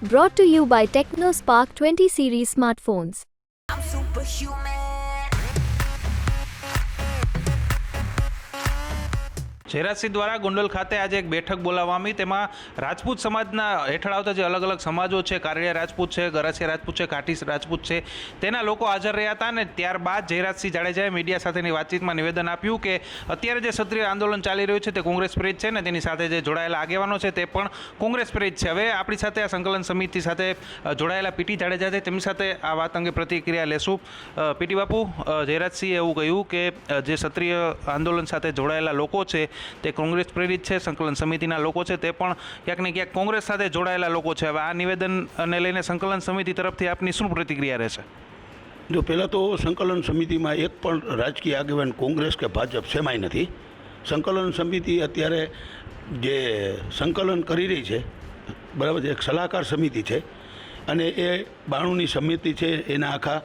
Brought to you by TechnoSpark 20 series smartphones. I'm superhuman. ઝેરાસિંહ દ્વારા ગોંડલ ખાતે આજે એક બેઠક બોલાવવામાં આવી। તેમાં રાજપૂત સમાજના હેઠળ આવતા જે અલગ અલગ સમાજો છે, કારિયા રાજપૂત છે, ગરાસિયા રાજપૂત છે, કાઠી રાજપૂત છે, તેના લોકો હાજર રહ્યા હતા। અને ત્યારબાદ ઝેરાસિંહ જાડેજાએ મીડિયા સાથેની વાતચીતમાં નિવેદન આપ્યું કે અત્યારે જે ક્ષત્રિય આંદોલન ચાલી રહ્યું છે તે કોંગ્રેસ પ્રેરિત છે ને તેની સાથે જે જોડાયેલા આગેવાનો છે તે પણ કોંગ્રેસ પ્રેરિત છે। હવે આપણી સાથે આ સંકલન સમિતિ સાથે જોડાયેલા પીટી જાડેજા છે, તેમની સાથે આ વાત અંગે પ્રતિક્રિયા લેશું। પીટી બાપુ, ઝેરાસિંહે એવું કહ્યું કે જે ક્ષત્રિય આંદોલન સાથે જોડાયેલા લોકો છે તે કોંગ્રેસ પ્રેરિત છે, સંકલન સમિતિના લોકો છે તે પણ ક્યાંક ને ક્યાંક કોંગ્રેસ સાથે જોડાયેલા લોકો છે। હવે આ નિવેદનને લઈને સંકલન સમિતિ તરફથી આપની શું પ્રતિક્રિયા રહેશે? જો પહેલાં તો સંકલન સમિતિમાં એક પણ રાજકીય આગેવાન કોંગ્રેસ કે ભાજપ સેમાય નથી। સંકલન સમિતિ અત્યારે જે સંકલન કરી રહી છે, બરાબર છે, એક સલાહકાર સમિતિ છે અને એ 92ની સમિતિ છે, એના આખા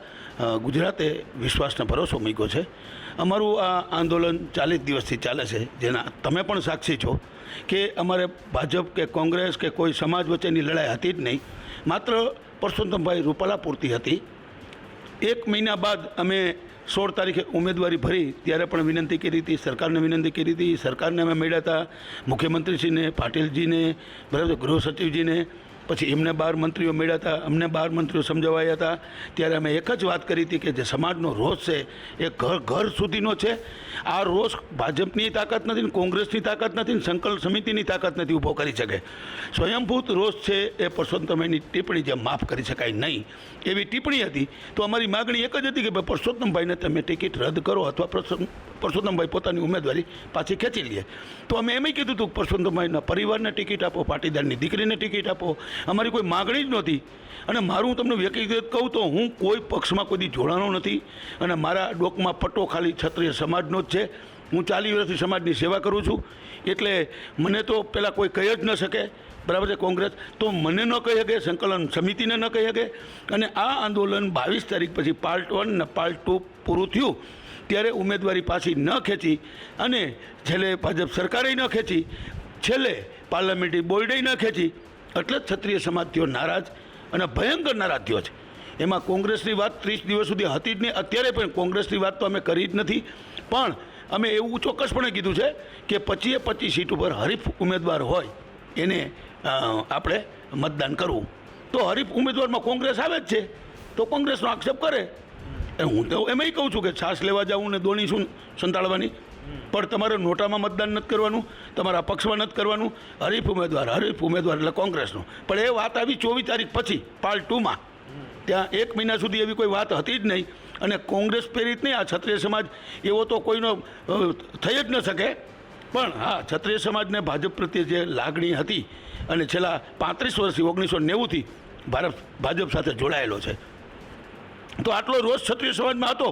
ગુજરાતે વિશ્વાસનો ભરોસો મૂક્યો છે। અમારું આ આંદોલન 40 દિવસથી ચાલે છે, જેના તમે પણ સાક્ષી છો કે અમારે ભાજપ કે કોંગ્રેસ કે કોઈ સમાજ વચ્ચેની લડાઈ હતી જ નહીં, માત્ર પરસોત્તમભાઈ રૂપાલા પૂરતી હતી। 1 મહિના બાદ અમે 16 તારીખે ઉમેદવારી ભરી ત્યારે પણ વિનંતી કરી હતી, સરકારને વિનંતી કરી હતી, સરકારને અમે મળ્યા હતા, મુખ્યમંત્રીશ્રીને, પાટીલજીને, બરાબર, ગૃહ સચિવજીને, પછી એમને 12 મંત્રીઓ મળ્યા હતા, અમને 12 મંત્રીઓ સમજાવાયા હતા। ત્યારે અમે એક જ વાત કરી હતી કે જે સમાજનો રોષ છે એ ઘર ઘર સુધીનો છે। આ રોષ ભાજપની તાકાત નથી, કોંગ્રેસની તાકાત નથી, સંકલન સમિતિની તાકાત નથી ઊભો કરી શકે। સ્વયંભૂત રોષ છે એ પરસોત્તમભાઈની ટિપ્પણી જે માફ કરી શકાય નહીં એવી ટિપ્પણી હતી। તો અમારી માગણી એક જ હતી કે ભાઈ પરસોત્તમભાઈને તમે ટિકિટ રદ કરો અથવા પરસોત્તમભાઈ પોતાની ઉમેદવારી પાછી ખેંચી લે। તો અમે એમ કીધું હતું કે પરસોત્તમભાઈના પરિવારને ટિકિટ આપો, પાટીદારની દીકરીને ટિકિટ આપો। અમારી કોઈ માગણી જ નહોતી। અને મારું તમને વ્યક્તિગત કહું તો હું કોઈ પક્ષમાં કોઈ જોડાણો નથી અને મારા ડોકમાં પટ્ટો ખાલી ક્ષત્રિય સમાજનો જ છે। હું 40 વર્ષથી સમાજની સેવા કરું છું, એટલે મને તો પહેલાં કોઈ કહી જ ન શકે, બરાબર છે, કોંગ્રેસ તો મને ન કહી શકે, સંકલન સમિતિને ન કહી શકે। અને આ આંદોલન 22 તારીખ પછી પાર્ટ 1 ને પાર્ટ 2 પૂરું થયું ત્યારે ઉમેદવારી પાછી ન ખેંચી અને છેલ્લે ભાજપ સરકારે ન ખેંચી, છેલ્લે પાર્લામેન્ટરી બોર્ડે ન ખેંચી, એટલે જ ક્ષત્રિય સમાજ થયો નારાજ અને ભયંકર નારાજ થયો છે। એમાં કોંગ્રેસની વાત 30 દિવસ સુધી હતી જ નહીં, અત્યારે પણ કોંગ્રેસની વાત તો અમે કરી જ નથી, પણ અમે એવું ચોક્કસપણે કીધું છે કે 25 સીટ ઉપર હરીફ ઉમેદવાર હોય એને આપણે મતદાન કરવું। તો હરીફ ઉમેદવારમાં કોંગ્રેસ આવે જ છે તો કોંગ્રેસનો આક્ષેપ કરે। હું તો એમ કહું છું કે છાસ લેવા જાઉં ને દોણી શું સંતાડવાની, પણ તમારે નોટામાં મતદાન નથી કરવાનું, તમારા પક્ષમાં નથી કરવાનું। હરીફ ઉમેદવાર એટલે કોંગ્રેસનો। પણ એ વાત આવી 24 તારીખ પછી પાર્ટ 2માં, ત્યાં 1 મહિના સુધી એવી કોઈ વાત હતી જ નહીં અને કોંગ્રેસ પ્રેરિત નહીં। આ ક્ષત્રિય સમાજ એવો તો કોઈનો થઈ જ ન શકે, પણ હા, ક્ષત્રિય સમાજને ભાજપ પ્રત્યે જે લાગણી હતી અને છેલ્લા 35 વર્ષથી 1990થી ભાજપ સાથે જોડાયેલો છે, તો આટલો રોષ ક્ષત્રિય સમાજમાં હતો।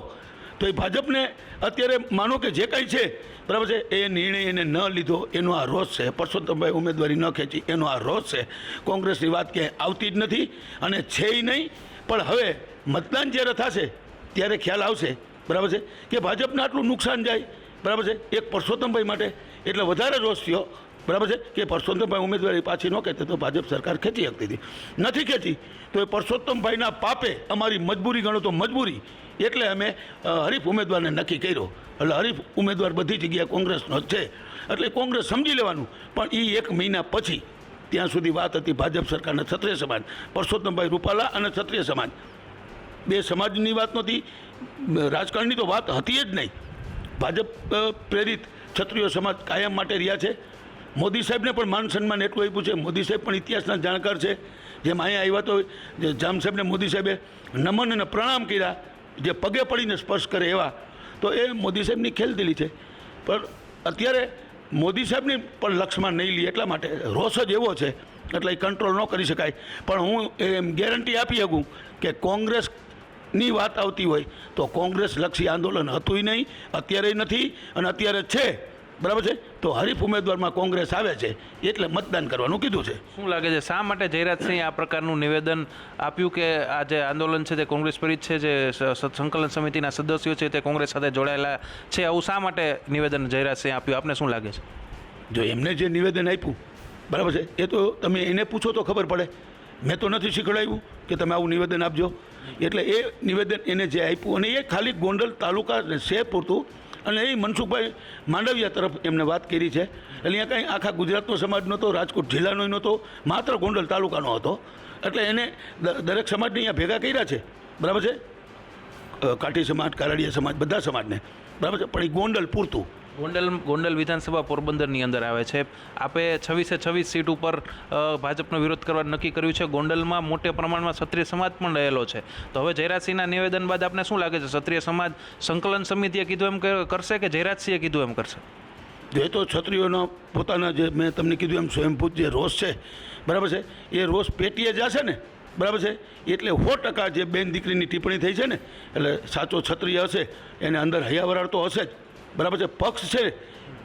તો એ ભાજપને અત્યારે માનો કે જે કાંઈ છે, બરાબર છે, એ નિર્ણય એને ન લીધો એનો આ રોષ છે। પરસોત્તમભાઈ ઉમેદવારી ન ખેંચી એનો આ રોષ છે। કોંગ્રેસની વાત ક્યાંય આવતી જ નથી અને છે નહીં, પણ હવે મતદાન જ્યારે થશે ત્યારે ખ્યાલ આવશે, બરાબર છે, કે ભાજપને આટલું નુકસાન જાય, બરાબર છે, એક પરસોત્તમભાઈ માટે એટલે વધારે રોષ થયો, બરાબર છે, કે પરસોત્તમભાઈ ઉમેદવારી પાછી ન ખેંચે તો ભાજપ સરકાર ખેંચી શકતી હતી, નથી ખેંચી તો એ પરસોત્તમભાઈના પાપે અમારી મજબૂરી ગણો તો મજબૂરી, એટલે અમે હરીફ ઉમેદવારને નક્કી કર્યો। એટલે હરીફ ઉમેદવાર બધી જગ્યાએ કોંગ્રેસનો જ છે, એટલે કોંગ્રેસ સમજી લેવાનું। પણ એ 1 મહિના પછી ત્યાં સુધી વાત હતી ભાજપ સરકારના ક્ષત્રિય સમાજ, પરસોત્તમભાઈ રૂપાલા અને ક્ષત્રિય સમાજ, બે સમાજની વાત નહોતી, રાજકારણની તો વાત હતી જ નહીં। ભાજપ પ્રેરિત ક્ષત્રિય સમાજ કાયમ માટે રહ્યા છે। મોદી સાહેબને પણ માન સન્માન એટલું આપ્યું છે, મોદી સાહેબ પણ ઇતિહાસના જાણકાર છે। જેમ અહીંયા આવ્યા તો જામ સાહેબને મોદી સાહેબે નમન અને પ્રણામ કર્યા, જે પગે પડીને સ્પર્શ કરે એવા, તો એ મોદી સાહેબની ખેલદિલી છે। પણ અત્યારે મોદી સાહેબને પણ લક્ષમાં નહીં લે, એટલા માટે રોષ જ એવો છે, એટલે એ કંટ્રોલ ન કરી શકાય। પણ હું એમ ગેરંટી આપી શકું કે કોંગ્રેસની વાત આવતી હોય તો કોંગ્રેસ લક્ષી આંદોલન હતું નહીં, અત્યારે નથી અને અત્યારે છે, બરાબર છે, તો હરીફ ઉમેદવારમાં કોંગ્રેસ આવે છે એટલે મતદાન કરવાનું કીધું છે। શું લાગે છે શા માટે ઝેરાસિંહે આ પ્રકારનું નિવેદન આપ્યું કે આ જે આંદોલન છે તે કોંગ્રેસ પ્રેરિત છે, જે સંકલન સમિતિના સદસ્યો છે તે કોંગ્રેસ સાથે જોડાયેલા છે, આવું શા માટે નિવેદન ઝેરાસિંહે આપ્યું, આપને શું લાગે છે? જો એમને જે નિવેદન આપ્યું, બરાબર છે, એ તો તમે એને પૂછો તો ખબર પડે। મેં તો નથી શીખવાડ્યું કે તમે આવું નિવેદન આપજો. એટલે એ નિવેદન એને જે આપ્યું અને એ ખાલી ગોંડલ તાલુકા છે પૂરતું, અને એ મનસુખભાઈ માંડવિયા તરફ એમને વાત કરી છે. એટલે અહીંયા કાંઈ આખા ગુજરાતનો સમાજ નહોતો, રાજકોટ જિલ્લાનો નહોતો, માત્ર ગોંડલ તાલુકાનો હતો. એટલે એને દરેક સમાજને અહીંયા ભેગા કર્યા છે, બરાબર છે, કાઠી સમાજ, કારાડિયા સમાજ, બધા સમાજને, બરાબર છે, પણ એ ગોંડલ પૂરતું. ગોંડલ વિધાનસભા પોરબંદરની અંદર આવે છે. આપે 26 સીટ ઉપર ભાજપનો વિરોધ કરવા નક્કી કર્યું છે. ગોંડલમાં મોટે પ્રમાણમાં ક્ષત્રિય સમાજ પણ રહેલો છે. તો હવે જયરાજસિંહના નિવેદન બાદ આપને શું લાગે છે, ક્ષત્રિય સમાજ સંકલન સમિતિએ કીધું એમ કરશે કે જયરાજસિંહે કીધું એમ કરશે? એ તો ક્ષત્રિયોનો પોતાના જે મેં તમને કીધું એમ સ્વયંભૂત જે રોષ છે, બરાબર છે, એ રોષ પેટીએ જશે ને, બરાબર છે. એટલે 100% જે બેન દીકરીની ટિપ્પણી થઈ છે ને, એટલે સાચો ક્ષત્રિય હશે એને અંદર હૈયાવરાળ તો હશે જ, બરાબર છે. પક્ષ છે,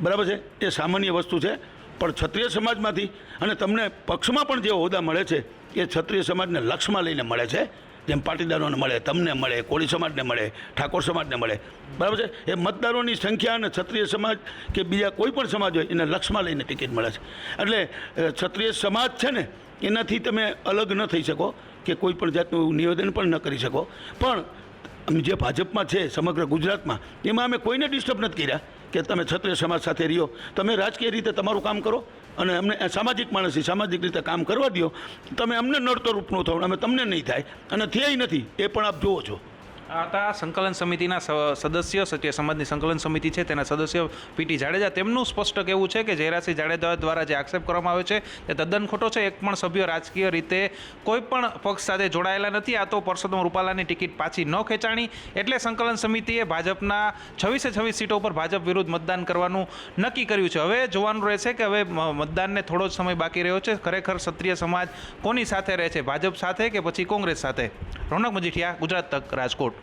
બરાબર છે, એ સામાન્ય વસ્તુ છે, પણ ક્ષત્રિય સમાજમાંથી અને તમને પક્ષમાં પણ જે હોદ્દા મળે છે એ ક્ષત્રિય સમાજને લક્ષમાં લઈને મળે છે. જેમ પાટીદારોને મળે, તમને મળે, કોળી સમાજને મળે, ઠાકોર સમાજને મળે, બરાબર છે. એ મતદારોની સંખ્યા અને ક્ષત્રિય સમાજ કે બીજા કોઈ પણ સમાજ હોય એને લક્ષમાં લઈને ટિકિટ મળે છે. એટલે ક્ષત્રિય સમાજ છે ને એનાથી તમે અલગ ન થઈ શકો કે કોઈ પણ જાતનું નિવેદન પણ ન કરી શકો. પણ જે ભાજપમાં છે સમગ્ર ગુજરાતમાં, એમાં અમે કોઈને ડિસ્ટર્બ નથી કર્યા કે તમે ક્ષત્રિય સમાજ સાથે રહ્યો, તમે રાજકીય રીતે તમારું કામ કરો અને અમને સામાજિક માણસી સામાજિક રીતે કામ કરવા દો. તમે અમને નડતો રૂપનું થવું, અમે તમને નહીં થાય અને થયા નથી એ પણ આપ જુઓ છો. આ હતા સંકલન સમિતિના સદસ્ય, ક્ષત્રિય સમાજની સંકલન સમિતિ છે તેના સદસ્ય પીટી જાડેજા. તેમનું સ્પષ્ટ કહેવું છે કે જયરાજસિંહ જાડેજા દ્વારા જે આક્ષેપ કરવામાં આવ્યો છે તે તદ્દન ખોટો છે. એક પણ સભ્ય રાજકીય રીતે કોઈ પણ પક્ષ સાથે જોડાયેલા નથી. આ તો પરસોત્તમ રૂપાલાની ટિકિટ પાછી ન ખેંચાણી એટલે સંકલન સમિતિએ ભાજપના 26 સીટો પર ભાજપ વિરુદ્ધ મતદાન કરવાનું નક્કી કર્યું છે. હવે જોવાનું રહેશે કે હવે મતદાનને થોડો જ સમય બાકી રહ્યો છે. ખરેખર ક્ષત્રિય સમાજ કોની સાથે રહે છે, ભાજપ સાથે કે પછી કોંગ્રેસ સાથે? રોનક મજીઠિયા, ગુજરાત તક, રાજકોટ.